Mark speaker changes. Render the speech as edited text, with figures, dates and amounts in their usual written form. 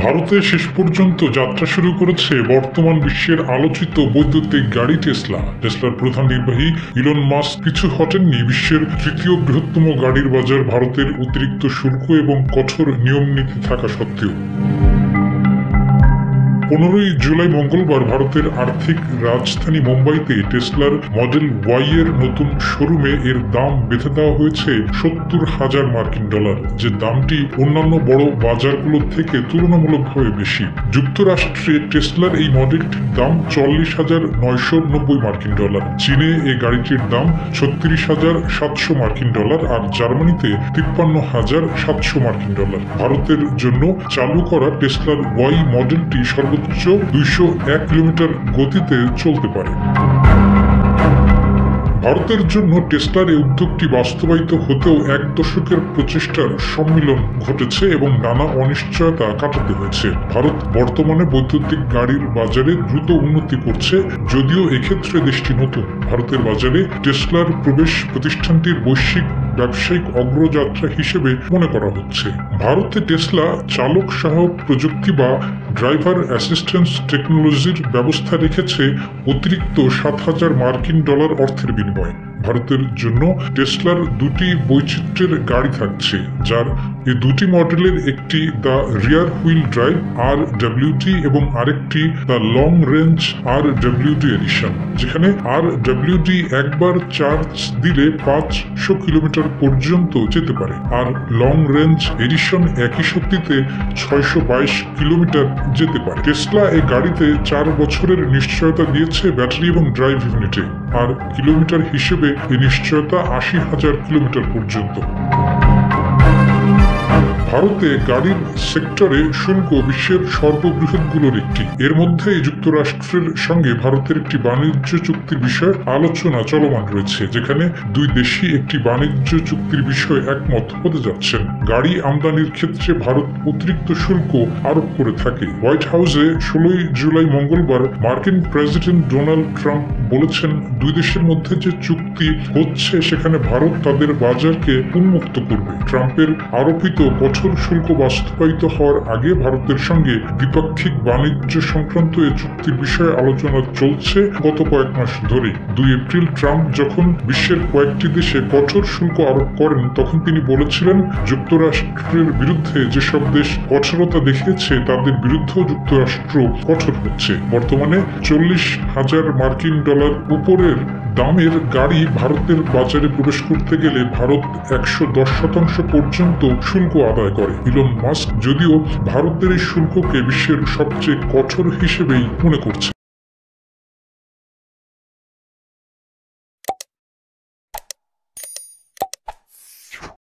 Speaker 1: ভারতে শেষ পর্যন্ত যাত্রা শুরু করেছে বর্তমান বিশ্বের আলোচিত বৈদ্যুতিক গাড়ি টেসলা। টেসলার প্রধান নির্বাহী ইলন মাস্ক পিছু হটেননি বিশ্বের তৃতীয় বৃহত্তম গাড়ির বাজার ভারতের অতিরিক্ত শুল্ক এবং কঠোর নিয়ম নীতি থাকা সত্ত্বেও। 15 জুলাই মঙ্গলবার ভারতের আর্থিক রাজধানী মুম্বাইতে টেসলার মডেল ওয়াই এর নতুন শোরুমে এর দাম বেঁধে দেওয়া হয়েছে $70,000 মার্কিন, যে দামটি অন্যান্য বড় বাজারগুলো থেকে তুলনামূলকভাবে বেশি। যুক্তরাষ্ট্রে টেসলার এই মডেলটির দাম $40,990 মার্কিন, চীনে এই গাড়িটির দাম $36,700 মার্কিন আর জার্মানিতে $53,700 মার্কিন। ভারতের জন্য চালু করা টেসলার ওয়াই মডেলটি সর্বোচ্চ 201 কিলোমিটার গতিতে চলতে পারে। ভারতের জন্য টেসলার এই উদ্যোগটি বাস্তবায়িত হতেও 1 দশকের প্রচেষ্টার সম্মিলন ঘটেছে এবং নানা অনিশ্চয়তা কাটাতে হয়েছে। ভারত বর্তমানে বৈদ্যুতিক গাড়ির বাজারে দ্রুত উন্নতি করছে, যদিও এক্ষেত্রে দেশটি নতুন। ভারতের বাজারে টেসলার প্রবেশ প্রতিষ্ঠানটির বৈশ্বিক ব্যবসায়িক অগ্রযাত্রা হিসেবে মনে করা হচ্ছে। ভারতে টেসলা চালক সহায়ক প্রযুক্তি বা ড্রাইভার অ্যাসিস্ট্যান্স টেকনোলজির ব্যবস্থা রেখেছে অতিরিক্ত $7,000 মার্কিন অর্থের বিনিময়ে। ভারতের জন্য টেসলার 2টি বৈচিত্র্যের গাড়ি থাকছে, যার এই 2টি মডেলের একটি the rear wheel drive RWD এবং আরেকটি the long range RWD edition, যেখানে RWD একবার চার্জ দিলে 500 কিলোমিটার পর্যন্ত যেতে পারে, আর লং রেঞ্জ এডিশন একই শক্তিতে 622 কিলোমিটার যেতে পারে। টেসলা এই গাড়িতে 4 বছরের নিশ্চয়তা দিয়েছে ব্যাটারি এবং ড্রাইভ ইউনিটে, আর কিলোমিটার হিসেবে এই নিশ্চয়তা 80,000 কিলোমিটার পর্যন্ত। ভারতে গাড়ির সেক্টরে শুল্ক বিশ্বের সর্ববৃহৎগুলোর একটি। এর মধ্যে যুক্তরাষ্ট্রের সঙ্গে ভারতের একটি বাণিজ্য চুক্তির বিষয়ে আলোচনা চলমান রয়েছে, যেখানে দুই দেশই একটি বাণিজ্য চুক্তির বিষয়ে একমত হতে যাচ্ছেন। গাড়ি আমদানির ক্ষেত্রে ভারত অতিরিক্ত শুল্ক আরোপ করে থাকে। হোয়াইট হাউসে 16 জুলাই মঙ্গলবার মার্কিন প্রেসিডেন্ট ডোনাল্ড ট্রাম্প বলেছেন, দুই দেশের মধ্যে যে চুক্তি হচ্ছে সেখানে ভারত তাদের বাজারকে উন্মুক্ত করবে। ট্রাম্পের আরোপিত কঠোর শুল্ক বাস্তবায়িত হওয়ার আগে ভারতের সঙ্গে দ্বিপাক্ষিক বাণিজ্য সংক্রান্ত এই চুক্তির বিষয়ে আলোচনা চলছে গত কয়েক মাস ধরে। 2 এপ্রিল ট্রাম্প যখন বিশ্বের কয়েকটি দেশে কঠোর শুল্ক আরোপ করেন, তখন তিনি বলেছিলেন, যুক্তরাষ্ট্রের বিরুদ্ধে যেসব দেশ কঠোরতা দেখিয়েছে তাদের বিরুদ্ধেও যুক্তরাষ্ট্র কঠোর হচ্ছে। বর্তমানে $40,000 মার্কিন উপরের দামের গাড়ি ভারতের বাজারে প্রবেশ করতে গেলে ভারত 110% পর্যন্ত শুল্ক আদায় করে। ইলন মাস্ক যদিও ভারতের এই শুল্ককে বিশ্বের সবচেয়ে কঠোর হিসেবেই মনে করছে।